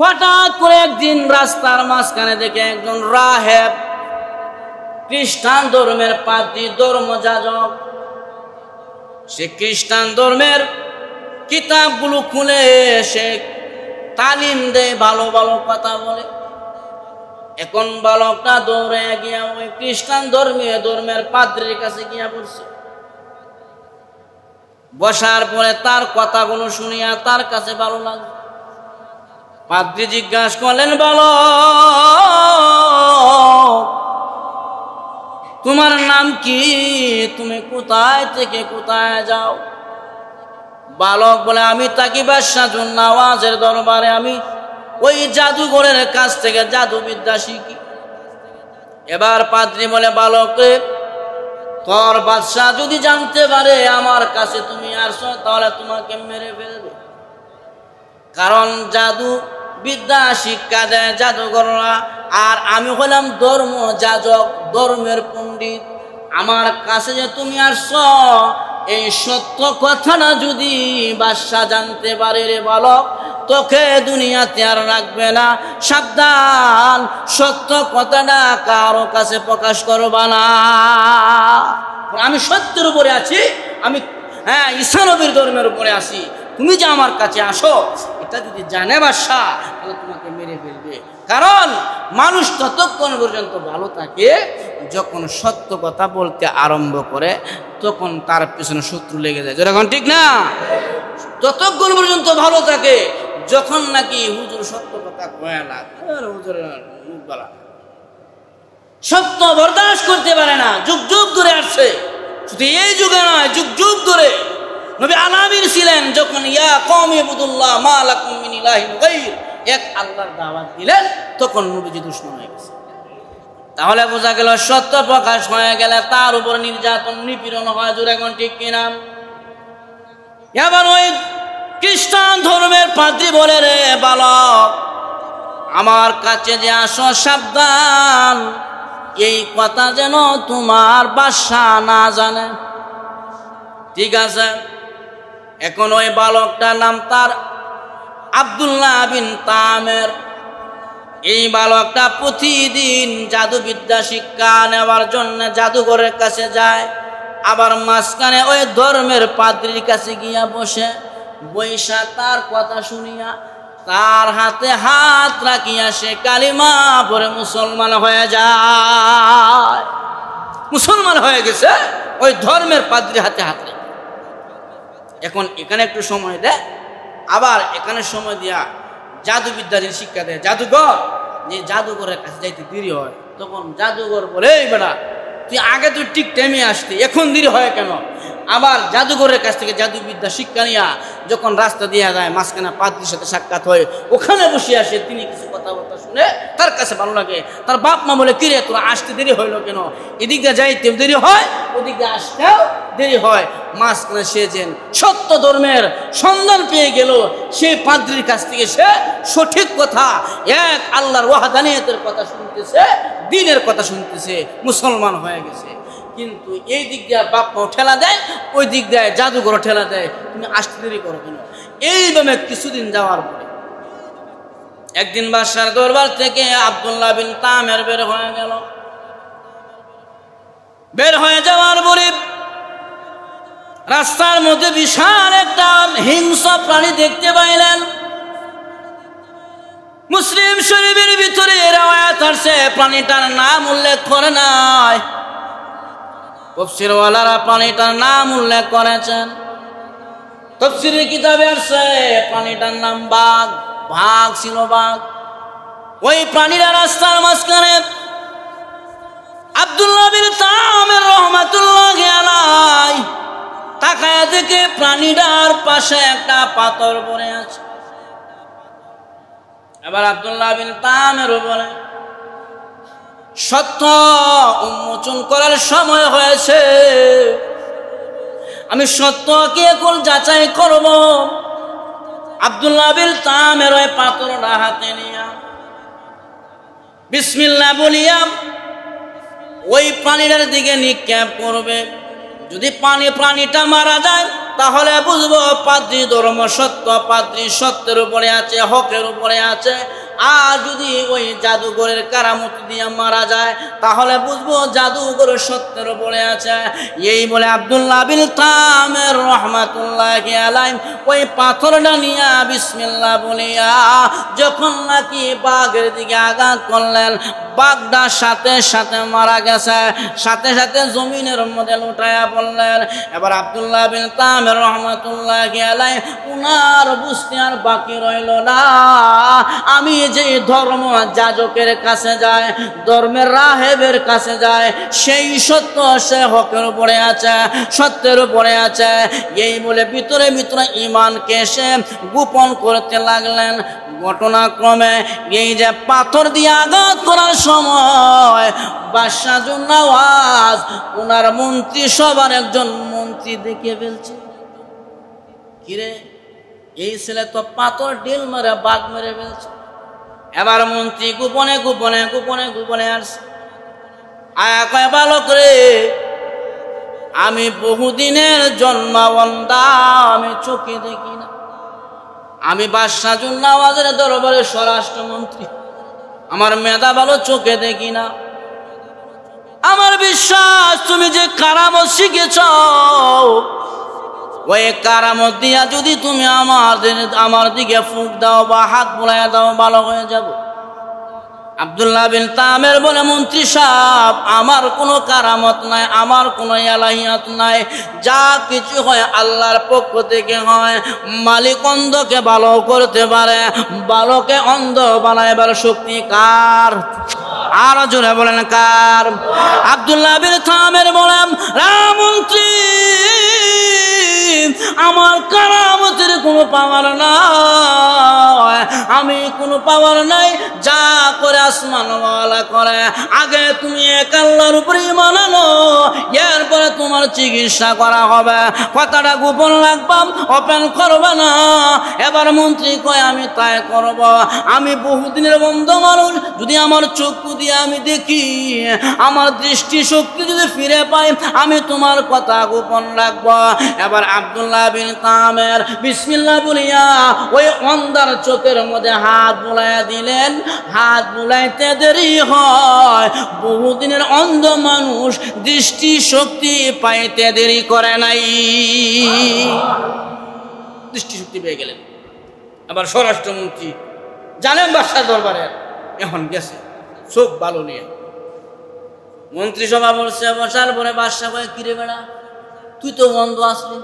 হঠাৎ করে একদিন রাস্তার মাঝখানে দেখে একজন রাহেব, খ্রিস্টান ধর্মের পাদ্রী, ধর্মযাজক, সে খ্রিস্টান ধর্মের কিতাবগুলো খুলে সে তালিম দেয়, ভালো ভালো কথা বলে। এখন বালকটা দৌড়ে গিয়া ওই খ্রিস্টান ধর্মের পাদ্রীর কাছে গিয়া বসছে। বসার পরে তার কথাগুলো শুনিয়া তার কাছে ভালো লাগলো। পাদ্রী জিজ্ঞাসা করলেন, বালক, তোমার নাম কি? তুমি কোথায় থেকে কোথায় যাও? বালক বলে, আমি থাকি বাদশাহ নওয়াজের দরবারে, আমি ওই জাদুঘরের কাছ থেকে জাদুবিদ্যা শিখি। এবার পাদ্রী বলে, বালকরে, তোর বাদশাহ যদি জানতে পারে আমার কাছে তুমি আসছো, তাহলে তোমাকে মেরে ফেলবে। কারণ জাদু বিদ্যা শিক্ষা দেয় জাদুঘররা, আর আমি হলাম ধর্ম যাজক, ধর্মের পণ্ডিত। আমার কাছে যে তুমি আসছো, এই সত্য কথাটা যদি বাদশাহ জানতে পারে, রে বালক, তোকে দুনিয়াতে আর রাখবে না। সাবধান, সত্য কথাটা কারো কাছে প্রকাশ করবা না। আমি সত্যের উপরে আছি, আমি ঈসা নবীর ধর্মের উপরে আছি। তুমি যে আমার কাছে আসো, এটা যদি জানে বাদশাহ, তাহলে তোমাকে মেরে ফেলবে। কারণ মানুষ ততক্ষণ পর্যন্ত ভালো থাকে, যখন সত্য কথা বলতে আরম্ভ করে তখন তার পিছনে শত্রু লেগে যায়। যখন ঠিক না, ততক্ষণ পর্যন্ত ভালো থাকে যখন নাকি হুজুর সত্য কথা কয় না, সত্য বরদাস্ত করতে পারে না। যুগ যুগ ধরে আসছে, শুধু এই যুগে নয়, যুগ যুগ ধরে নবী আলামিন ছিলেন। যখন ইয়া কওমি ইবুদুল্লাহ মা লাকুম মিন ইলাহিন গায়র, এক আল্লাহর দাওয়াত দিলেন, তখন নবীজি দুশমন হয়ে গেছে। তাহলে বোঝা গেল সত্য প্রকাশ হয়ে গেলে তার উপর নির্যাতন নিপীড়ন হয়। জোরে এখন ঠিক কিনা? এবার ওই খ্রিস্টান ধর্মের পাদ্রী বলে, রে বালক, আমার কাছে যে আসো, সাবধান, এই কথা যেন তোমার বাদশাহ না জানে। ঠিক আছে। এখন ওই বালকটার নাম তার আব্দুল্লাহ বিন তামের। এই বালকটা প্রতিদিন জাদুবিদ্যা শিক্ষা নেওয়ার জন্য জাদুঘরের কাছে যায়। আবার মাঝখানে ওই ধর্মের পাদ্রীর কাছে গিয়া বসে, বৈশা তার কথা শুনিয়া তার হাতে হাত রাখিয়া সে কালিমা পড়ে মুসলমান হয়ে যায়। মুসলমান হয়ে গেছে ওই ধর্মের পাদ্রীর হাতে হাত রেখে। এখন এখানে একটু সময় দেয়, আবার এখানে সময় দিয়া জাদুবিদ্যা যে শিক্ষা দেয় জাদুঘর, যে জাদুঘরের কাছে যাইতে দেরি হয়, তখন জাদুঘর বলে, এই বেটা, তুই আগে তুই ঠিক টাইমে আসতি, এখন দেরি হয় কেন? আবার জাদুঘরের কাছ থেকে জাদুবিদ্যা শিক্ষা নিয়া যখন রাস্তা দিয়ে যায়, মাঝখানে পাদ্রীর সাথে সাক্ষাৎ হয়, ওখানে বসে আসে, তিনি কিছু কথাবার্তা শুনে তার কাছে ভালো লাগে। তার বাপ মা বলে, কিরে তোরা আসতে দেরি হইলো কেন? এদিক দিয়ে যাইতেও দেরি হয়, ওদিক দিয়ে আসতেও দেরি হয়। মাঝখানে সে যেন সত্য ধর্মের সন্ধান পেয়ে গেল। সেই পাদ্রীর কাছ থেকে সে সঠিক কথা, এক আল্লাহর ওয়াহদানিয়তের কথা শুনতেছে, দ্বীনের কথা শুনতেছে, মুসলমান হয়ে গেছে। কিন্তু এই দিক দিয়ে বাপ মাও ঠেলা দেয়, ওই দিক দিয়ে জাদুঘর ঠেলা দেয়, তুমি আসতে দেরি করো কেন? এইভাবে কিছুদিন যাওয়ার পরে একদিন বাদশার দরবার থেকে আব্দুল্লাহ বিন তামের বের হয়ে গেল। বের হয়ে যাওয়ার পরে রাস্তার মধ্যে বিশাল একটা হিংস্র প্রাণী দেখতে পাইলেন। মুসলিম শরীফের ভিতরে রওয়ায়াত আছে, প্রাণীটার নাম উল্লেখ করে নাই, তাফসীরওয়ালারা প্রাণীটার নাম উল্লেখ করেছেন। তাফসীরের কিতাবে আছে প্রাণীটার নাম বাঘ। বাঘ ছিল, বাঘ। ওই প্রাণীরা রাস্তার মাঝখানে আব্দুল্লাহ বিন তামের রাহমাতুল্লাহি আলাইহি তাকায়া দেখে প্রাণীটার পাশে একটা পাথর পড়ে আছে। এবার আব্দুল্লাহ বিন তামের বলে, সত্য উন্মোচন করার সময় হয়েছে, আমি সত্যকে এখন যাচাই করব। আব্দুল্লাহ বিন তামের ওই পাথরটা হাতে নিয়া বিসমিল্লাহ বলিয়া ওই প্রাণীটার দিকে নিক্ষেপ করবে। যদি প্রাণীটা মারা যায়, তাহলে বুঝবো পাদ্রী ধর্ম সত্য, পাদ্রী সত্যের উপরে আছে, হকের উপরে আছে। আর যদি ওই জাদুঘরের কারামত দিয়ে মারা যায় তাহলে বুঝবো জাদুঘর সত্যের উপরে আছে। এই বলে আব্দুল্লাহ বিন তামের রহমাতুল্লাহি আলাইহি ওই পাথরটা নিয়া বিসমিল্লাহ বলিয়া যখন নাকি বাঘের দিকে আঘাত করলেন, বাঘটা সাথে সাথে মারা গেছে, সাথে সাথে জমিনের মধ্যে লুটাইয়া পড়লেন। এবার আব্দুল্লাহ বিন তামের রহমাতুল্লাহি আলাইহি উনার বুঝতে আর বাকি রইল না, আমি যে ধর্ম যাজকের কাছে যায়, ধর্মের রাহেবের কাছে যায়, সেই সত্য সে হকের উপরে আছে, সত্যের উপরে আছে। এই বলে ভিতরে ভিতরে ঈমানকে সে গোপন করতে লাগলেন। ঘটনাক্রমে এই যে পাথর দিয়ে আঘাত করার সময় বাদশাহ জুন্নাওয়াজ ওনার মন্ত্রী সবার একজন মন্ত্রী দেখে ফেলছে, কিরে এই ছেলে তো পাথর ঢিল মেরে বাঘ মেরে ফেলছে। এবার মন্ত্রী গোপনে গোপনে গোপনে গোপনে আসছে, আয়া কয় বালক রে, আমি বহুদিনের জন্মাবন্ধা, আমি চোখে দেখি না, আমি বাদশাহ জুন্নাওয়াজের দরবারে স্বরাষ্ট্রমন্ত্রী, আমার মেধা ভালো, চোখে দেখি না। আমার বিশ্বাস তুমি যে কারামত শিখেছ, ওই কারামত দিয়া যদি তুমি আমার দিকে ফুঁক দাও বা হাত বুলাইয়া দাও, ভালো হয়ে যাব। আব্দুল্লাহ বিন তামের বলে, মন্ত্রী সাহেব আমার কোনো কারামত নাই, আমার কোনো ইলাহিয়াত নাই, যা কিছু হয় আল্লাহর পক্ষ থেকে হয়। মালিক অন্ধকে ভালো করতে পারে, ভালোকে অন্ধ বানাইবার শক্তি কার? আর জোরে বলেন কার? আব্দুল্লাহ বিন তামের বলেন, মন্ত্রী আমার কারামতের কোনো পাওয়ার নাই, আমি কোনো পাওয়ার নাই, যা করে আসমানওয়ালা করে। আগে তুমি এক আল্লাহর উপরে ঈমান আনো, এরপরে তোমার চিকিৎসা করা হবে। কথাটা গোপন রাখবাম, ওপেন করবে না। এবার মন্ত্রী কয়, আমি তাই করব। আমি বহুদিনের বন্ধ মানুষ, যদি আমার চক্ষু দিয়ে আমি দেখি, আমার দৃষ্টি শক্তি যদি ফিরে পাই, আমি তোমার কথা গোপন রাখব। এবার আব্দুল্লাহ বিন তামের বিসমিল্লাহ বলিয়া ওই অন্ধার চোখের মধ্যে হাত বুলাইয়া দিলেন। হাত বুলাইতে দেরি হয়, বহুদিনের অন্ধ মানুষ দৃষ্টি শক্তি পাইতে দেরি করে নাই, দৃষ্টি শক্তি পেয়ে গেলেন। আবার স্বরাষ্ট্রমন্ত্রী জানেন বাদশাহ দরবারে এখন গেছে চোখ ভালো নিয়ে, মন্ত্রিসভা বলছে, বসার পরে বাদশাহ কয়, কিরে বেড়া তুই তো বন্ধ আসলি,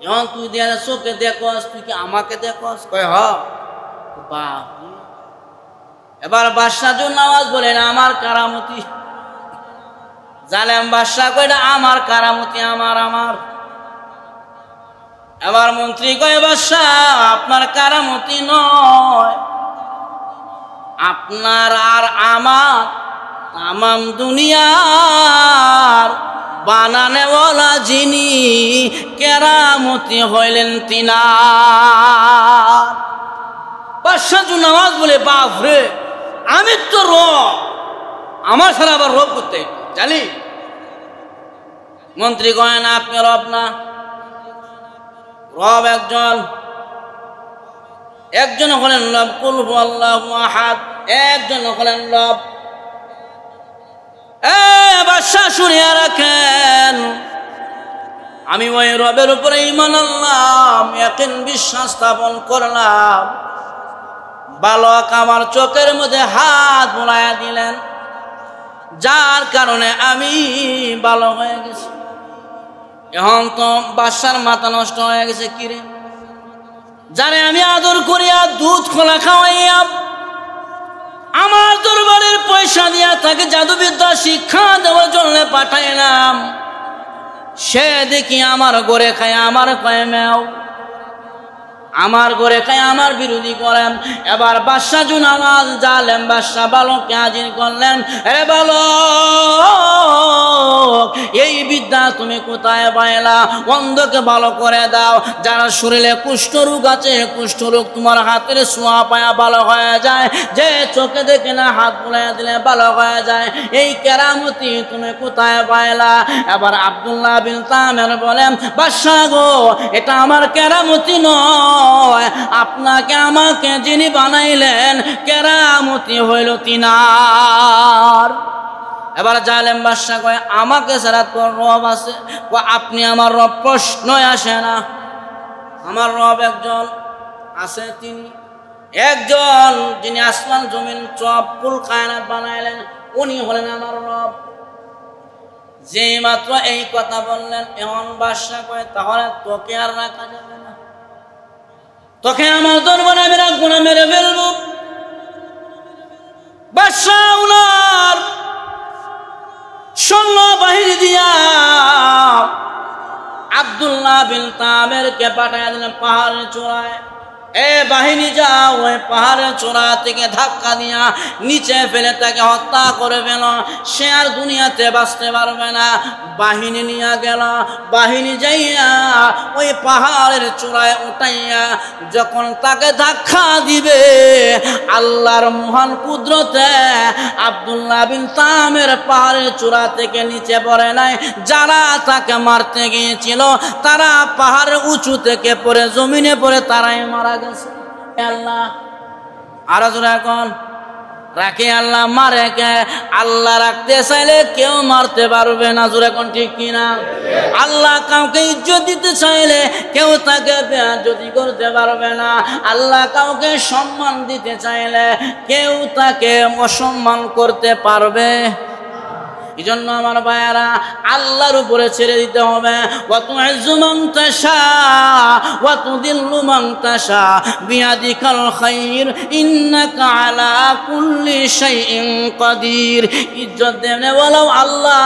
এখন তুই দেয়া চোখে দেখস, তুই কি আমাকে দেখস? কয় হ। বাপ, এবার বাদশাহ জুন্নাওয়াজ বলে, না আমার কারামতি। জালেম বাদশাহ কয়, না আমার কারামতি, আমার। এবার মন্ত্রী কয়, বাদশাহ আপনার কারামতি নয়, আপনার আর আমার তামাম দুনিয়ার বানানেওয়ালা যিনি কেরামতি হইলেন তিনার। বাদশাহ জুন্নাওয়াজ বলে, বাপ রে, আমি তো রব, আমার সারা আবার রব করতে জানি? মন্ত্রী কয়, না আপনি রব না, রব একজন হলেন রব কুল হুয়াল্লাহু আহাদ, একজন হলেন রব। বাদশাহ শুনিয়া রাখেন, আমি ওই রবের উপরে ঈমান আনলাম, ইয়াকিন বিশ্বাস স্থাপন করলাম। বালক আমার চোখের মধ্যে হাত বুলাইয়া দিলেন, যার কারণে আমি ভালো হয়ে গেছি। এখন তো বাদশার মাথা নষ্ট হয়ে গেছে, কিরে যারে আমি আদর করিয়া দুধ খোলা খাওয়াইয়া আমার দরবারের পয়সা দিয়া তাকে জাদুবিদ্যা শিক্ষা দেওয়ার জন্য পাঠাইলাম, সে দেখি আমার ঘরে খায় আমার কয় ম্যাও। আমার ঘরে খাই আমার বিরোধী করেন। এবার বাদশা জুনামাজ জালেম বাদশা বালককে হাজির করলেন। রে বালক, এই বিদ্যা তুমি কোথায় পাইলা? অন্ধকে ভালো করে দাও। যারা শরীরে কুষ্ঠরোগ আছে, কুষ্ঠরোগ তোমার হাতের ছোঁয়া পায়া ভালো হয়ে যায়। যে চোখে দেখে না, হাত বুলাইয়া দিলে ভালো হয়ে যায়। এই কেরামতি তুমি কোথায় পাইলা? এবার আব্দুল্লাহ বিন তামের বলেন, বাদশা গো, এটা আমার কেরামতি নয়, আপনাকে আমাকে যিনি বানাইলেন কেরামতি হইল তিনার। এবার জালেম বাদশা কয়, আমাকে ছাড়া তোর রব আছে? আপনি আমার রব? প্রশ্নই আসে না। আমার রব একজন আছে, তিনি একজন যিনি আসমান জমিন সব কুল কায়নাত বানাইলেন, উনি হলেন আমার রব। যে মাত্র এই কথা বললেন, এমন বাদশা কয়, তাহলে তোকে আর রাখা যাবে না, তোকে আমার দরবারে আমি রাখবো না, মেরে ফেলবো। বাদশা উনার সৈন্য বাহিনী দিয়া আব্দুল্লাহ বিন তামেরকে পাঠায় দিলেন পাহাড়ের চূড়ায়। এ বাহিনী যাও, ওই পাহাড়ের চূড়া থেকে ধাক্কা দিয়া নিচে ফেলে তাকে হত্যা করে ফেল। সে আর দুনিয়াতে বাঁচতে পারবে না। বাহিনী নিয়ে গেল। বাহিনী যাইয়া ওই পাহাড়ের চূড়ায় উঠাইয়া যখন তাকে ধাক্কা দিবে, আল্লাহর মহান কুদরতে আব্দুল্লাহ বিন তামের পাহাড়ের চূড়া থেকে নিচে পড়ে নাই। যারা তাকে মারতে গিয়েছিল তারা পাহাড়ের উঁচু থেকে পড়ে জমিনে পড়ে তারাই মারা গেছে। আল্লাহ আর এখন রাখে, আল্লাহ মারে কে? আল্লাহ রাখতে চাইলে কেউ মারতে পারবে না। জোরে কোন ঠিক কিনা? আল্লাহ কাউকে ইজ্জত দিতে চাইলে কেউ তাকে বেইজ্জতি করতে পারবে না। আল্লাহ কাউকে সম্মান দিতে চাইলে কেউ তাকে অসম্মান করতে পারবে। এই জন্য আমার ভাইয়েরা, আল্লাহর উপরে ছেড়ে দিতে হবে। ওয়া তুইজ্জু মান তাশা ওয়া তুযিল্লু মান তাশা বিয়াদিকাল খায়র ইন্নাকা আলা কুল্লি শাইইন কাদির। ইজ্জত দেনে ওয়ালাও আল্লাহ,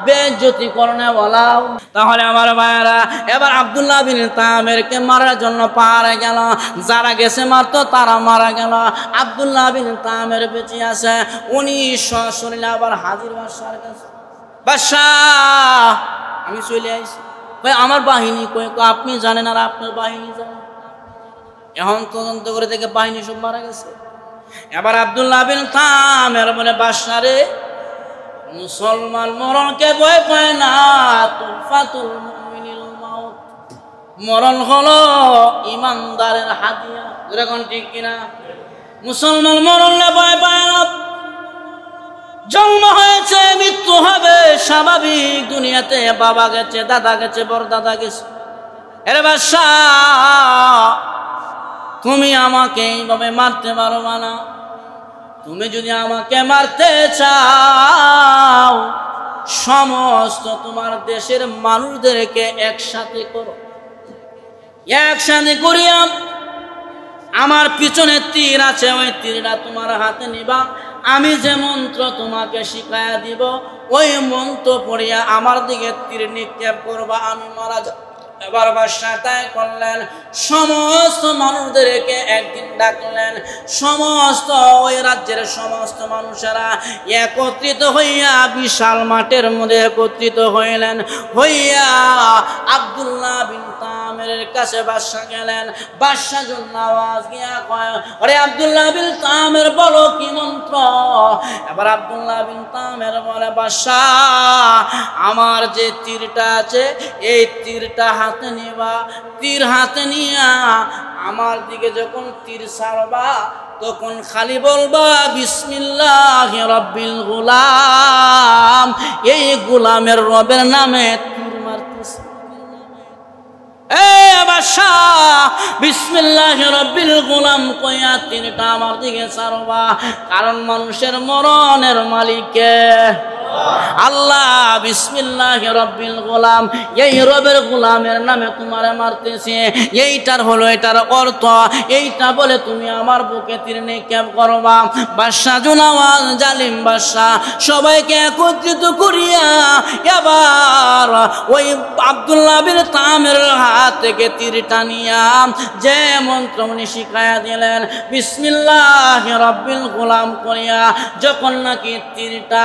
বেইজ্জতি করনে ওয়ালাও। তাহলে আমার ভাইয়েরা, এবার আব্দুল্লাহ বিন তামেরকে মারার জন্য পাহাড়ে গেল। যারা গেছে মারতো তারা মারা গেল। আব্দুল্লাহ বিন তামের বেঁচে আছে। উনি সশরীরে আবার হাজির বাদশার কাছে। বাদশাহ, আমি চলে আইছি। ভাই আমার বাহিনী কই? আপনি জানেন আর আপনার বাহিনী জানেন। এখন তদন্ত করে দেখে বাহিনী সব মারা গেছে। এবার আব্দুল্লাহ বিন তামের বলে, বাদশা রে, মুসলমান মরণকে ভয় পায় না, তুফাতুল মুমিনিল মাউত। মরণ হলো ইমানদারের হাদিয়া। যেরকম ঠিক কিনা? মুসলমান মরণে ভয় পায় না। জন্ম হয়েছে, মৃত্যু হবে স্বাভাবিক। দুনিয়াতে বাবা গেছে, দাদা গেছে, বড় দাদা গেছে। এরে বাদশা, তুমি আমাকে এইভাবে মারতে পারবা না। তুমি যদি আমাকে মারতে চাও, সমস্ত তোমার দেশের মানুষদেরকে একসাথে করো। একসাথে করিয়া আমার পিছনে তীর আছে, ওই তীরটা তোমার হাতে নিবা। আমি যে মন্ত্র তোমাকে শিখাইয়া দিব, ওই মন্ত্র পড়িয়া আমার দিকে তীর নিক্ষেপ করবা, আমি মারা যাব। এবার বাদশা তাই করলেন। সমস্ত মানুষদেরকে একদিন ডাকলেন। সমস্ত ওই রাজ্যের সমস্ত মানুষেরা একত্রিত হইয়া বিশাল মাঠের মধ্যে একত্রিত হইলেন। হইয়া আব্দুল্লাহ বিন তামের কাছে বাদশা গেলেন। বাদশা জন্য আওয়াজ গিয়া কয়, আরে আব্দুল্লাহ বিন তামের বলো কি মন্ত্র? এবার আব্দুল্লাহ বিন তামের বলে, বাদশা, আমার যে তীরটা আছে, এই তীরটা হাতে নিবা। তীর হাতে নিয়া আমার দিকে যখন তীর ছাড়বা, তখন খালি বলবা বিসমিল্লাহি রাব্বিল গুলাম। এই গোলামের রবের নামে তীর মারতেছে। বাদশা, বিসমিল্লাহি রাব্বিল গুলাম কইয়া তীরটা আমার দিকে ছাড়বা। কারণ মানুষের মরণের মালিক কে? আল্লাহ বিসমিল্লাহির রব্বিল গোলাম, এই রবের গোলামের নামে তোমারে মারতেছে, এইটার হলো এটার অর্থ, এইটা বলে তুমি আমার বুকে তীর নিক্ষেপ করবা। বাদশা জুনাওয়াজ জালিম বাদশা সবাইকে একত্রিত করিয়া এবার ওই আব্দুল্লাহ বিন তামের হাত থেকে তীর টানিয়া যে মন্ত্রমণি শিখাইয়া দিলেন বিসমিল্লাহির রব্বিল গোলাম করিয়া, যখন নাকি তীরটা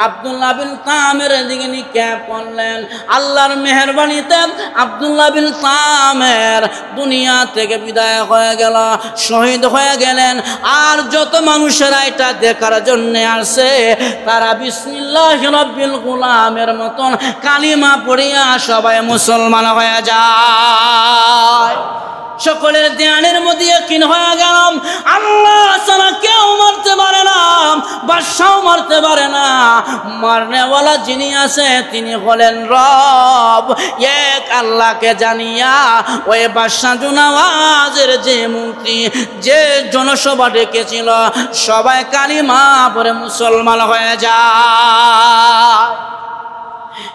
আব্দুল্লাহ বিন তামের দিকে নিক্ষেপ করলেন, আল্লাহর মেহেরবানিতে আব্দুল্লাহ বিন তামের দুনিয়া থেকে বিদায় হয়ে গেল, শহীদ হয়ে গেলেন। আর যত মানুষেরা এটা দেখার জন্য আসে তারা বিসমিল্লাহির রব্বিল গোলামের মতন কালিমা পড়িয়া সবাই মুসলমান হয়ে যায়। সকলের ধ্যানের মধ্যে ইয়াকিন হয়ে গেল আল্লাহ ছাড়া কেউ মারতে পারে না, বাদশাও মারতে পারে না, মারনেওয়ালা যিনি আছে তিনি হলেন রব। এক আল্লাহকে জানিয়া ওই বাদশা জুনাওয়াজের যে মন্ত্রী যে জনসভা ডেকেছিল সবাই কালিমা পড়ে মুসলমান হয়ে যায়।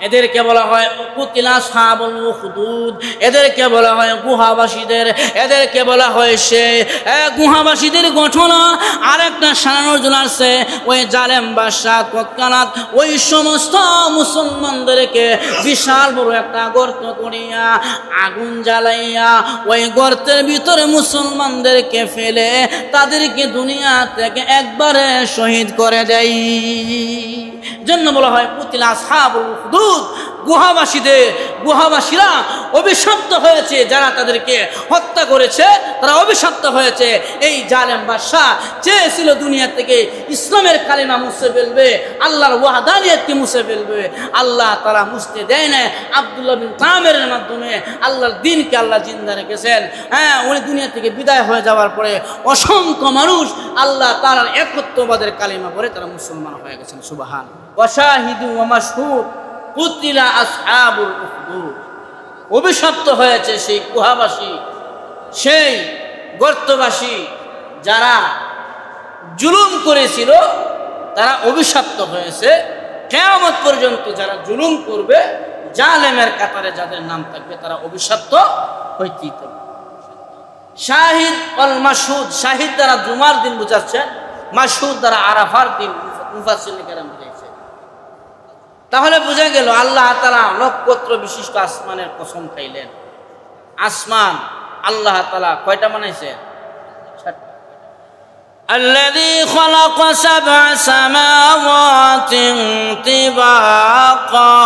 এদেরকে বলা হয় কুতিলা আসহাবুল উখদুদ, এদেরকে বলা হয় গুহাবাসীদের, এদেরকে বলা হয় সে গুহাবাসীদের ঘটনা। আরেকটা সারানোর আছে ওই জালেম বাদশা তৎক্ষণাৎ ওই সমস্ত মুসলমানদেরকে বিশাল বড় একটা গর্ত করিয়া আগুন জ্বালাইয়া ওই গর্তের ভিতরে মুসলমানদেরকে ফেলে তাদেরকে দুনিয়া থেকে একবারে শহীদ করে দেয়। জন্য বলা হয় কুতিলা আসহাবুল উখদুদ, গুহাবাসীরা অভিশপ্ত হয়েছে, যারা তাদেরকে হত্যা করেছে তারা অভিশপ্ত হয়েছে। এই জালেম বাদশা চেয়েছিল দুনিয়া থেকে ইসলামের কালিমা মুছে ফেলবে, আল্লাহর ওয়াহদানিয়তকে মুছে ফেলবে, আল্লাহ তারা মুছতে দেয় না। আব্দুল্লাহ বিন তামের মাধ্যমে আল্লাহর দ্বীনকে আল্লাহ জিন্দা রেখেছেন। উনি দুনিয়া থেকে বিদায় হয়ে যাওয়ার পরে অসংখ্য মানুষ আল্লাহ তাআলার একত্ববাদের কালিমা পড়ে তারা মুসলমান হয়ে গেছেন। সুবহান ওয়া শাহিদু ওয়া মাশহুদ কুতিলা আসহাবুল উখদুদ। অভিশপ্ত হয়েছে সেই গুহাবাসী, সেই গর্তবাসী, যারা জুলুম করেছিল তারা অভিশপ্ত হয়েছে। কিয়ামত পর্যন্ত যারা জুলুম করবে জালেমের কাতারে যাদের নাম থাকবে তারা অভিশপ্ত হইতেই থাকবে। শাহিদ অল মাশহুদ, শাহিদ দ্বারা জুমার দিন বুঝাচ্ছেন, মাশহুদ দ্বারা আরাফার দিন মুফাসসিরিনে কেরাম বুঝাইছে। তাহলে বোঝা গেল আল্লাহ তাআলা নক্ষত্র বিশিষ্ট আসমানের কসম খাইলেন। আসমান আল্লাহ তাআলা কয়টা বানাইছে? الذي خلق سبع سماوات طباقا,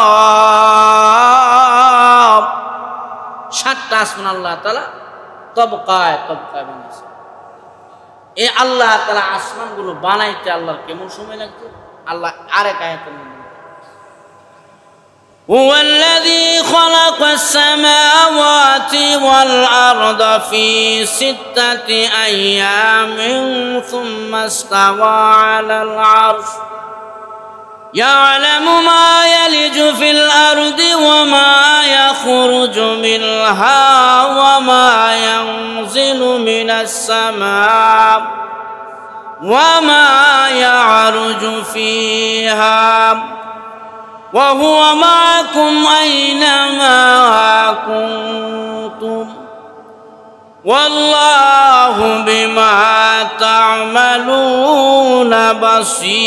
7টা আসমান আল্লাহ তাআলা তবকায় বানাইছে। এই আল্লাহ তাআলা আসমানগুলো বানাইতে আল্লাহর কেমন সময় লাগছে? আল্লাহ আরেক আয়াতে هو الذي خلق السماوات والأرض في 6 أيام ثم استوى على العرش يعلم ما يلج في الأرض وما يخرج منها وما ينزل من السماء وما يعرج فيها وهو معكم أينما كنتم والله بما تعملون بصير.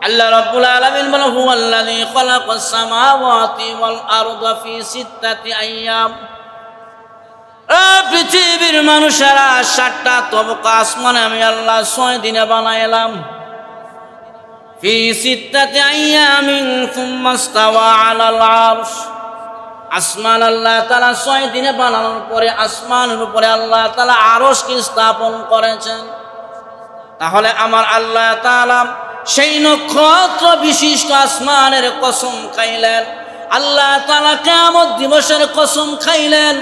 الله رب العالمين هو الذي خلق السماوات والأرض في 6 أيام. পৃথিবীর মানুষেরা 7টা তবকা আসমান আমি আল্লাহ 6 দিনে বানাইলাম। ফি 6 আইয়ামিন সুম্মা ইস্তাওয়া আলাল আরশ, আসমান আল্লাহ তাআলা 6 দিনে বানানোর পরে আসমানের উপরে আল্লাহ তাআলা আরশকে স্থাপন করেছেন। তাহলে আমার আল্লাহ তাআলা সেই নক্ষত্র বিশিষ্ট আসমানের কসম খাইলেন, আল্লাহ তাআলা কিয়ামত দিবসের কসম খাইলেন।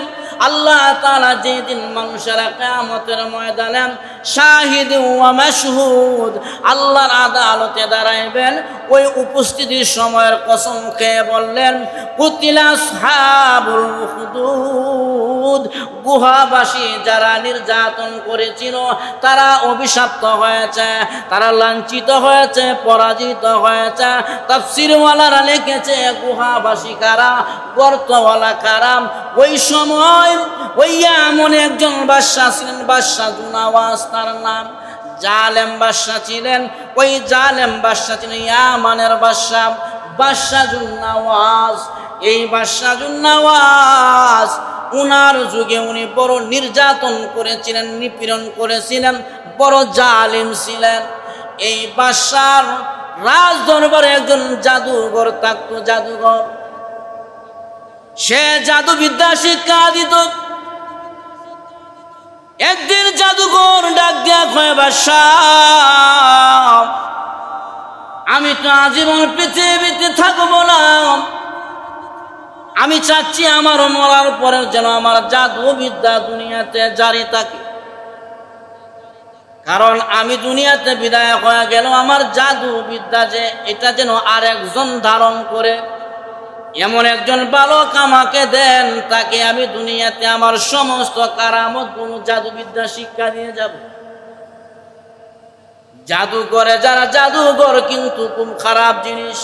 আল্লাহ তাআলা যেদিন মানুষেরা কিয়ামতের ময়দানে শাহিদ ওয়া মাশহুদ আল্লাহর আদালতে দাঁড়াইবেন, ওই উপস্থিতির সময়ের কসম খেয়ে বললেন, কুতিলা আসহাবুল উখদুদ, গুহাবাসী যারা নির্যাতন করেছিল তারা অভিশপ্ত হয়েছে, তারা লাঞ্ছিত হয়েছে, পরাজিত হয়েছে। তাফসীরওয়ালারা লিখেছে গুহাবাসী কারা, গর্তওয়ালা কারা। ওই সময় ওই এমন একজন বাদশা ছিলেন, বাদশা জুনাওয়াজ তার নাম, জালেম বাদশা ছিলেন। ওই জালেম বাদশা ছিলেন ইয়ামানের বাদশা, বাদশা জুনাওয়াজ। এই বাদশা জুনাওয়াজ উনার যুগে উনি বড় নির্যাতন করেছিলেন, নিপীড়ন করেছিলেন, বড় জালিম ছিলেন। এই বাদশার রাজ দরবারে একজন জাদুঘর থাকতো, জাদুঘর। সে জাদুবিদ্যা শিক্ষা দিত। একদিন জাদুঘর ডাক দিয়া কয়, বাদশাহ আমি তো আজীবন পৃথিবীতে থাকবো না, আমি চাচ্ছি আমার মরার পরে যেন আমার জাদুবিদ্যা দুনিয়াতে জারি থাকে। কারণ আমি দুনিয়াতে বিদায় হয়ে গেল, আমার জাদুবিদ্যা যে এটা যেন আর একজন ধারণ করে, এমন একজন বালক আমাকে দেন, তাকে আমি দুনিয়াতে আমার সমস্ত কারামত গুণ জাদুবিদ্যা শিক্ষা দিয়ে যাব। জাদু করে যারা জাদুঘর কিন্তু খুব খারাপ জিনিস,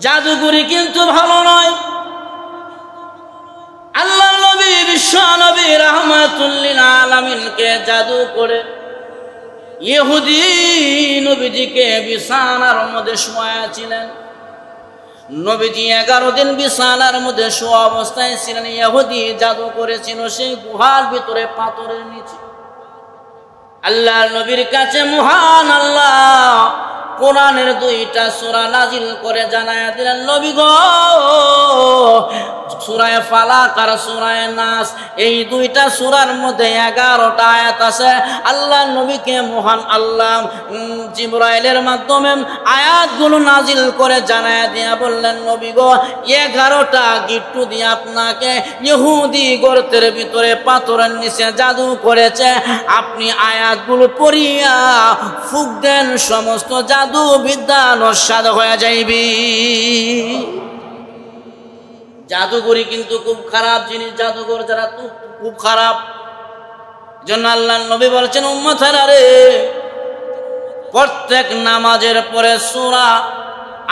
জাদুঘরি কিন্তু ভালো নয়। আল্লাহ নবী, বিশ্ব নবী রাহমাতুল লিল আলামিনকে জাদু করে ইহুদি নবীজিকে বিছানার মধ্যে শোয়াছিলেন। নবীজি 11 দিন বিছানার মধ্যে শোয়া অবস্থায় ছিলেন। ইহুদি জাদু করেছিল সেই গুহার ভিতরে পাথরের নিচে। আল্লাহর নবীর কাছে মহান আল্লাহ কোরআনের 2টা সূরা নাজিল করে জানায়া দিলেন, নবী গো, সূরা ফালাক আর সূরা নাস, এই 2টা সূরার মধ্যে 11টা আয়াত আছে। আল্লাহ নবীকে মহান আল্লাহ জিবরাইলের মাধ্যমে আয়াতগুলো নাজিল করে জানায়া দিয়া বললেন, নবী গো, 11টা গিট্টু দিয়ে আপনাকে ইহুদি গর্তের ভিতরে পাথরের নিচে জাদু করেছে, আপনি আয়াতগুলো পড়িয়া ফুক দেন, সমস্ত জাদু বিদ্যা নস্বাত হয়ে যাইবি। জাদুঘরি কিন্তু খুব খারাপ জিনিস, জাদুঘর যারা খুব খারাপ। জন্য আল্লাহ নবী বলছেন, উম্মতেরা রে, প্রত্যেক নামাজের পরে সূরা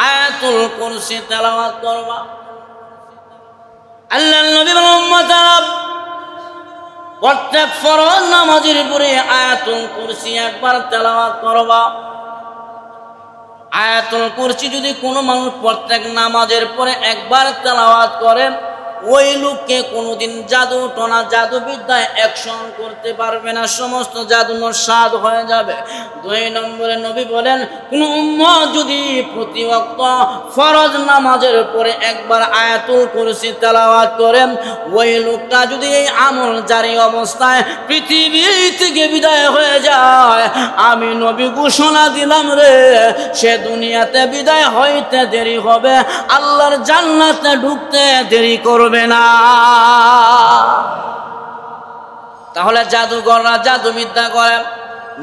আয়াতুল কুরসি তেলাওয়াত করবা। আল্লাহ নবী বলেন, উম্মতেরা, প্রত্যেক ফরজ নামাজের পরে আয়াতুল কুরসি একবার তেলাওয়াত করবা। আয়াতুল কুরসি যদি কোনো মানুষ প্রত্যেক নামাজের পরে একবার তেলাওয়াত করেন, ওই লোককে কোনোদিন জাদু টোনা জাদুবিদ্যায় অ্যাকশন করতে পারবে না, সমস্ত জাদু নস্বাত হয়ে যাবে। 2 নম্বরে নবী বলেন, কোন উম্মত যদি প্রতি ওয়াক্ত ফরজ নামাজের পরে একবার আয়াতুল কুরসি তেলাওয়াত করেন, ওই লোকটা যদি এই আমল জারি অবস্থায় পৃথিবী থেকে বিদায় হয়ে যায়, আমি নবী ঘোষণা দিলাম রে, সে দুনিয়াতে বিদায় হইতে দেরি হবে, আল্লাহর জান্নাতে ঢুকতে দেরি করবে না। তাহলে জাদুঘররা জাদুবিদ্যা করে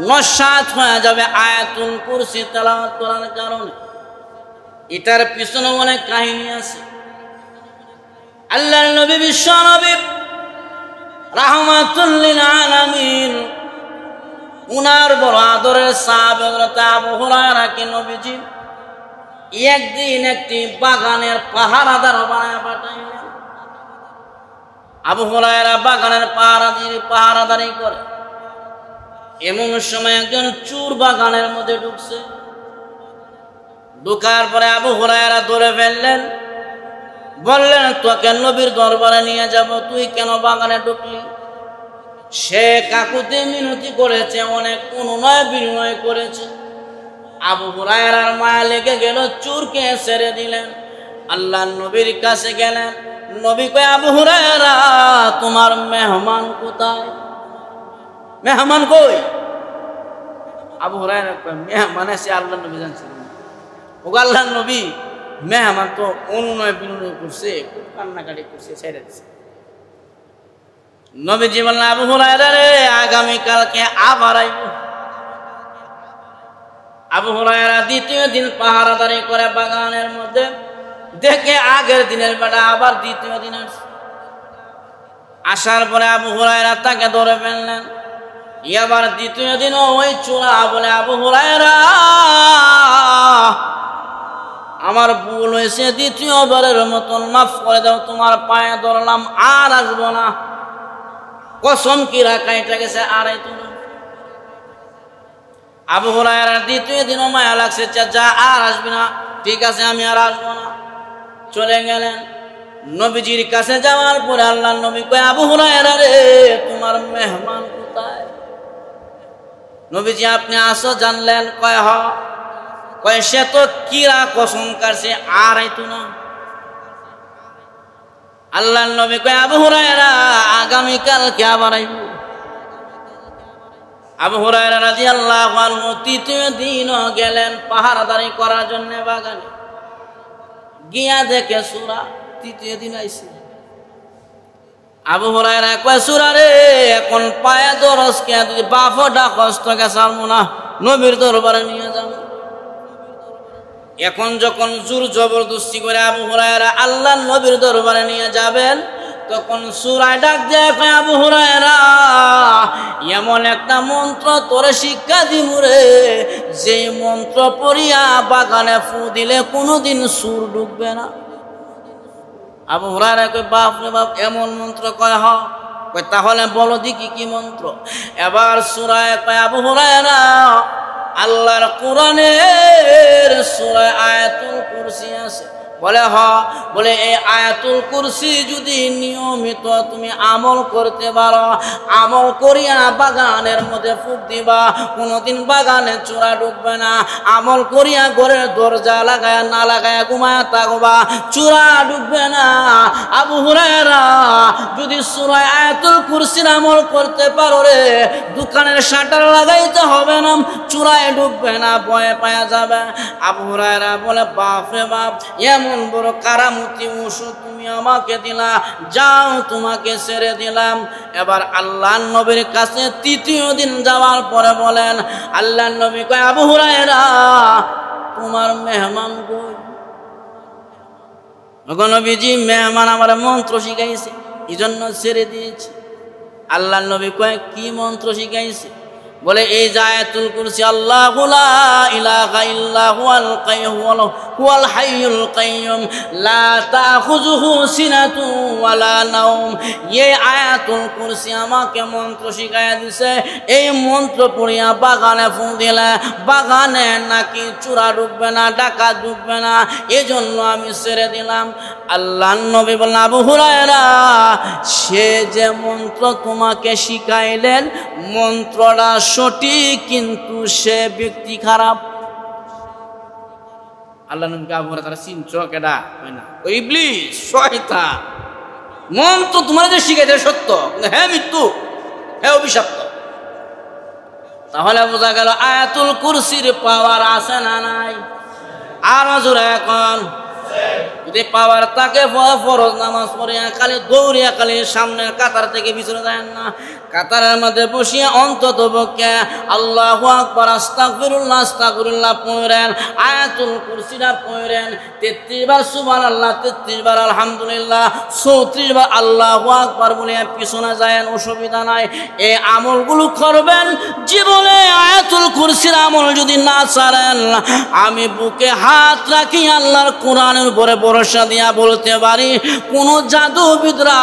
নস্বাত হয়ে যাবে আয়াতুল কুরসি তেলাওয়াত করার কারণে। এটার পিছনে অনেক কাহিনী আছে। আল্লাহর নবী, বিশ্ব নবী রাহমাতুল লিল আলামিন, উনার বড় আদরের সাহাবা হযরত আবু হুরায়রা কে নবীজি একদিন একটি বাগানের পাহারাদার বানায় পাঠাইলেন। আবু হুরায়রা বাগানের পাহারাদারি করে। এমন সময় একজন চোর বাগানের মধ্যে ঢুকছে। ঢুকার পরে আবু হুরায়রা ধরে ফেললেন, বললেন, তোকে নবীর দরবারে নিয়ে যাব, তুই কেন বাগানে ঢুকলি? সে কাকুতি মিনতি করেছে, অনেক অনুনয় বিনয় করেছে। আবু হুরায়রার মায়া লেগে গেল, চোরকে ছেড়ে দিলেন। আল্লাহ নবীর কাছে গেলেন। নবী কয়, আবু হুরায়রা, তোমার মেহমান কোথায়? মেহমান কই? আবু হুরায়রা কয়, মেহমান এসে আল্লাহ নবী জানছিলেন। ও আল্লাহ নবী, মেহমান তো অনুনয় বিনয় করছে, খুব কান্নাকাটি করছে, ছেড়ে দিচ্ছে। নবীজি বললেন, আবু হুরায়রা রে, আগামীকালকে আবার আইব। আবু হুরায়রা দ্বিতীয় দিন পাহারাদারি করে বাগানের মধ্যে, দেখে আগের দিনের বেটা আবার দ্বিতীয় দিন আসার পরে আবু হুরায়রা তাকে ধরে ফেললেন। এবার দ্বিতীয় দিন ওই চূড়া বলে, আবু হুরায়রা আমার ভুল হয়েছে, দ্বিতীয়বারের মতন মাফ করে দাও, তোমার পায়ে ধরলাম, আর আসবো না। কসম কি রাখা এটা গেছে, আর আইতো না। আবু হুরায়রা দ্বিতীয় দিনও মায়া লাগছে, যা আর আসবি না, ঠিক আছে আমি আর আসবো না। চলে গেলেন। নবীজির কাছে যাওয়ার পরে আল্লাহর নবী কয়, আবু হুরায়রা রে, তোমার মেহমান কোথায়? নবীজি আপনি আসো জানলেন? কয় হ। কয় সে তো কিরা কসম কাটছে, আর আইতো না। আল্লাহর নবী কয়, আবু হুরায়রা আগামীকাল কে আবার আইব? আবু হুরায়রা রাদিয়াল্লাহু আনহু তৃতীয় দিনও গেলেন পাহারাদারি করার জন্য বাগানে, গিয়া দেখে সূরা, তৃতীয় দিন আইছে। আবু হুরায়রা কয়, সূরা রে এখন পায়ে দরজ কে, যদি বাফও ডাকস তোকে ছাড়বো না, নবীর দরবারে নিয়ে যাবো। এখন যখন জোর জবরদস্তি করে আবু হুরায়রা আল্লাহর নবীর দরবারে নিয়ে যাবেন, তখন সূরায় ডাক দেয়, আবু হুরায়রা এমন একটা মন্ত্র তোরে শিক্ষা দিমু রে, যে মন্ত্র পড়িয়া বাগানে ফু দিলে কোনোদিন সুর ঢুকবে না। আবু হুরায়রা কয়, বাপ রে বাপ, এমন মন্ত্র? কয় হ। কয় তাহলে বলো দেখি কি মন্ত্র? এবার সূরায় কয়, আবু হুরায়রা আল্লাহর কোরআনের সূরা আয়াতুল কুরসি আছে। বলে হ। বলে এই আয়াতুল কুরসি যদি নিয়মিত তুমি আমল করতে পারো, আমল করিয়া বাগানের মধ্যে ফুক দিবা, কোনোদিন বাগানে চোরা ঢুকবে না। আমল করিয়া ঘরের দরজা লাগায়া না লাগায়া ঘুমায়া থাকবা, চোরা ঢুকবে না। আবু হুরায়রা যদি সূরা আয়াতুল কুরসির আমল করতে পারো রে, দোকানের শাটার লাগাইতে হবে না, চোরায় ঢুকবে না, ভয়ে পায়া যাবে। আবু হুরায়রা বলে, বাপ রে বাপ, এমন বড় কারামতি ওষুধ তুমি আমাকে দিলা, যাও তোমাকে ছেড়ে দিলাম। এবার আল্লাহর নবীর কাছে তৃতীয় দিন যাওয়ার পরে বলেন, আল্লাহর নবী কয়, আবু হুরায়রা তোমার মেহমান কই? নবীজি মেহমান আমার মন্ত্র শিখাইছে, এই জন্য ছেড়ে দিয়েছি। আল্লাহর নবী কয়, কি মন্ত্র শিখাইছে? বলে এই আয়াতুল কুরসি, আল্লাহু লা ইলাহা ইল্লা হুয়াল হাইয়ুল কাইয়্যুম লা তাখুযুহু সিনাতুন ওয়ালা নাওম। এই আয়াতুল কুরসি আমাকে মন্ত্র শিখাইয়া দিছে, এই মন্ত্র পড়িয়া বাগানে ফু দিলে বাগানে নাকি চোরা ঢুকবে না, ডাকাত ঢুকবে না, এজন্য আমি ছেড়ে দিলাম। আল্লাহর নবী বললেন, আবু হুরায়রা সে যে মন্ত্র তোমাকে শিখাইলেন মন্ত্রটা সঠিক, কিন্তু সে ব্যক্তি খারাপ। আল্লাহ নবীকে আবু হুরায়রা চিনছো কেডা? কয় না, ওই ইবলিস, শয়তান। মন্ত্র তোমার যে শিখাইছে সত্য, হ্যাঁ মৃত্যু, হ্যাঁ অভিশপ্ত। তাহলে বোঝা গেল আয়াতুল কুরসির পাওয়ার আছে না নাই? আর জোরে এখন যদি পাওয়ার তাকে ফরজ নামাজ পড়িয়া খালি দৌড়িয়া খালি সামনের কাতার থেকে পিছনে যায় না, কাতারের মধ্যে বসিয়া অন্তত পক্ষে আল্লাহু আকবার, আস্তাগফিরুল্লাহ আস্তাগফিরুল্লাহ পড়েন, আয়াতুল কুরসিটা পড়েন, 33 বার সুবহানাল্লাহ, 33 বার আলহামদুলিল্লাহ, 34 বার আল্লাহু আকবার বলে পিছনে যায়, অসুবিধা নাই। এই আমলগুলো করবেন। জীবনে আয়াতুল কুরসির আমল যদি না ছাড়েন, আমি বুকে হাত রাখি আল্লাহর কোরআনের উপরে ভরসা দিয়া বলতে পারি, কোন জাদুবিদরা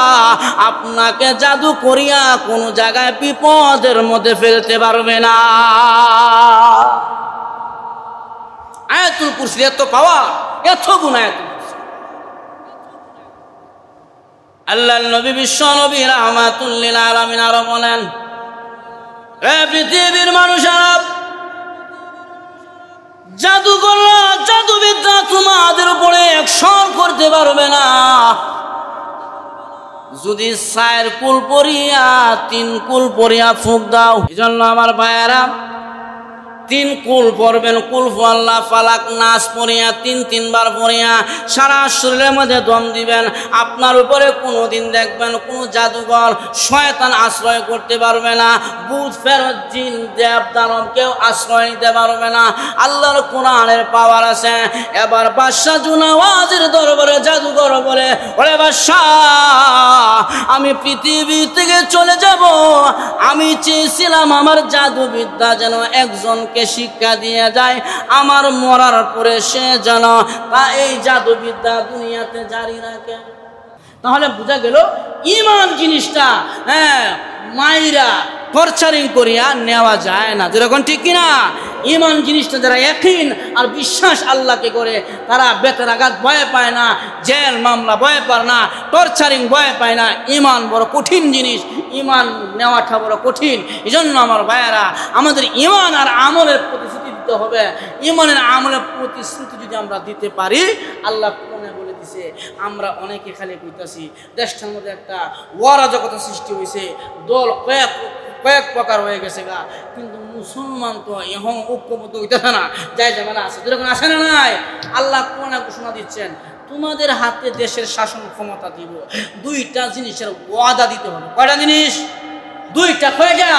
আপনাকে জাদু করিয়া কোন জায়গায় বিপদের মধ্যে ফেলতে পারবে না। আয়াতুল কুরসির এত পাওয়ার, এত গুণ আয়াতুল কুরসি। আল্লাহর নবী বিশ্ব নবী রাহমাতুল লিল আলামিন আরো বলেন, হে পৃথিবীর মানুষেরা, জাদুকররা জাদুবিদ্যা তোমাদের উপরে অ্যাকশন করতে পারবে না যদি 4 কুল পরিয়া 3 কুল পরিয়া ফুঁক দাও। এই জন্য আমার ভাইয়েরা 3 কুল পড়বেন, কুল আল্লাহ ফালাক নাস পড়িয়া 3 বার পড়িয়া সারা শরীরের মধ্যে দম দিবেন। আপনার উপরে কোনোদিন দেখবেন কোনো জাদুঘর শয়তান আশ্রয় করতে পারবে না, ভূত ফেরত জিন দেব দানব কেউ আশ্রয় নিতে পারবে না। আল্লাহর কোরআনের পাওয়ার আছে। এবার বাদশা জুনাওয়াজের দরবারে জাদুঘর বলে, ওরে বাদশা, আমি পৃথিবী থেকে চলে যাব, আমি চেয়েছিলাম আমার জাদুবিদ্যা যেন একজনকে শিক্ষা দিয়ে যায়, আমার মরার পরে সে যেন এই জাদুবিদ্যা দুনিয়াতে জারি রাখে। তাহলে বোঝা গেল ঈমান জিনিসটা মাইরা টর্চারিং করিয়া নেওয়া যায় না, যেরকম ঠিক কিনা? ঈমান জিনিসটা যারা ইয়াকিন আর বিশ্বাস আল্লাহকে করে তারা বেতের আঘাত ভয় পায় না, জেল মামলা ভয় পায় না, টর্চারিং ভয় পায় না। ঈমান বড় কঠিন জিনিস, ঈমান নেওয়াটা বড় কঠিন। এই জন্য আমার ভাইয়েরা, আমাদের ঈমান আর আমলের প্রতিশ্রুতি দিতে হবে। ঈমানের আমলের প্রতিশ্রুতি যদি আমরা দিতে পারি, আল্লাহ কোরআনে বলে দিছে, আমরা অনেকে খালি কইতাছি দেশটার মধ্যে একটা অরাজকতা সৃষ্টি হয়েছে, দল কয়েক প্রকার হয়ে গেছে গা, কিন্তু মুসলমান তো এখন ঐক্যবদ্ধ হইতেছে না, যাই জামানা আছে যেরকম আসে না নাই। আল্লাহ কোরআনে ঘোষণা দিচ্ছেন, তোমাদের হাতে দেশের শাসন ক্ষমতা দিব, 2টা জিনিসের ওয়াদা দিতে হবে। কয়টা জিনিস? 2টা। কয়টা?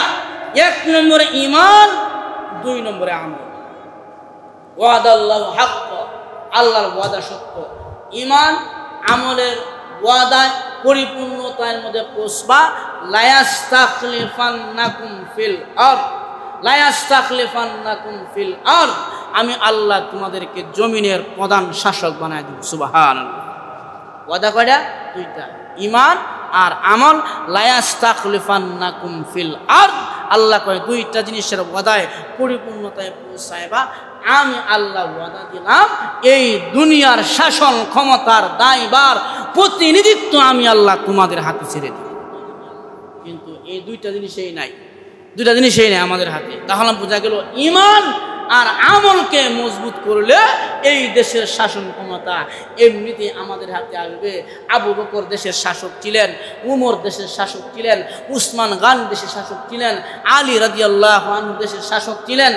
1 নম্বরে ঈমান, 2 নম্বরে আমল। ওয়াদাল্লাহু হক, আল্লাহর ওয়াদা সত্য। ঈমান আমলের ওয়াদায় পরিপূর্ণতার মধ্যে পৌঁছবা। লা ইয়াস্তাখলিফান্নাকুম ফিল আরদ, লা ইয়াস্তাখলিফান্নাকুম ফিল আরদ, আমি আল্লাহ তোমাদেরকে জমিনের প্রধান শাসক বানায় দেব। সুবহানাল্লাহ। ওয়াদা কয়টা? 2টা, ঈমান আর আমল। লা ইয়াস্তাখলিফান্নাকুম ফিল আরদ, আল্লাহ কয় 2টা জিনিসের ওয়াদায় পরিপূর্ণতায় পৌঁছায়বা, আমি আল্লাহ ওয়াদা দিলাম এই দুনিয়ার শাসন ক্ষমতার দায়ভার প্রতিনিধিত্ব আমি আল্লাহ তোমাদের হাতে ছেড়ে দিই। কিন্তু এই 2টা জিনিসই নাই, 2টা জিনিসই নাই আমাদের হাতে। তাহলে বোঝা গেল ঈমান আর আমলকে মজবুত করলে এই দেশের শাসন ক্ষমতা এমনিতে আমাদের হাতে আসবে। আবু বকর দেশের শাসক ছিলেন, উমর দেশের শাসক ছিলেন, উসমান গান দেশের শাসক ছিলেন, আলী রাদিয়াল্লাহু আনহু দেশের শাসক ছিলেন।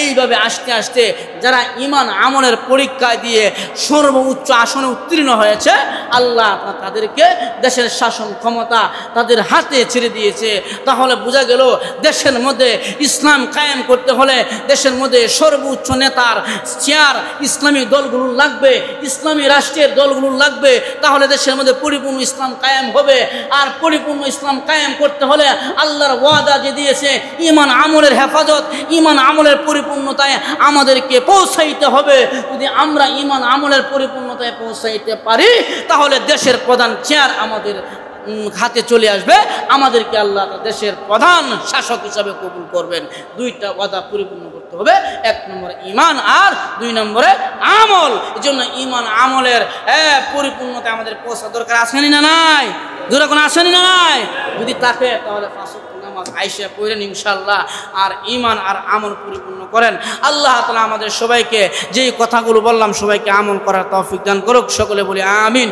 এইভাবে আস্তে আস্তে যারা ঈমান আমলের পরীক্ষা দিয়ে সর্বোচ্চ আসনে উত্তীর্ণ হয়েছে, আল্লাহ তাদেরকে দেশের শাসন ক্ষমতা তাদের হাতে ছেড়ে দিয়েছে। তাহলে বোঝা গেল দেশের মধ্যে ইসলাম কায়েম করতে হলে দেশের মধ্যে সর্বোচ্চ নেতার চেয়ার ইসলামী দলগুলো লাগবে, ইসলামী রাষ্ট্রের দলগুলো লাগবে। তাহলে দেশের মধ্যে পরিপূর্ণ ইসলাম কায়েম হবে। আর পরিপূর্ণ ইসলাম কায়েম করতে হলে আল্লাহর ওয়াদা যে দিয়েছে ঈমান আমলের হেফাজত, ঈমান আমলের পরিপূর্ণতায় আমাদেরকে পৌঁছাইতে হবে। যদি আমরা ঈমান আমলের পরিপূর্ণতায় পৌঁছাইতে পারি, তাহলে দেশের প্রধান চেয়ার আমাদের হাতে চলে আসবে, আমাদেরকে আল্লাহ দেশের প্রধান শাসক হিসাবে কবুল করবেন। 2টা ওয়াদা পরিপূর্ণ করতে হবে, 1 নম্বরে ঈমান আর 2 নম্বরে আমল। এই জন্য ঈমান আমলের পরিপূর্ণতা আমাদের পৌঁছা দরকার। আসেনি না নাই? দুরকম আসেনি না নাই? যদি থাকে তাহলে 5 ওয়াক্ত নামাজ আইসা পড়েন ইনশাআল্লাহ, আর ঈমান আর আমল পরিপূর্ণ করেন। আল্লাহ তাআলা আমাদের সবাইকে যেই কথাগুলো বললাম সবাইকে আমল করার তৌফিক দান করুক। সকলে বলি আমিন।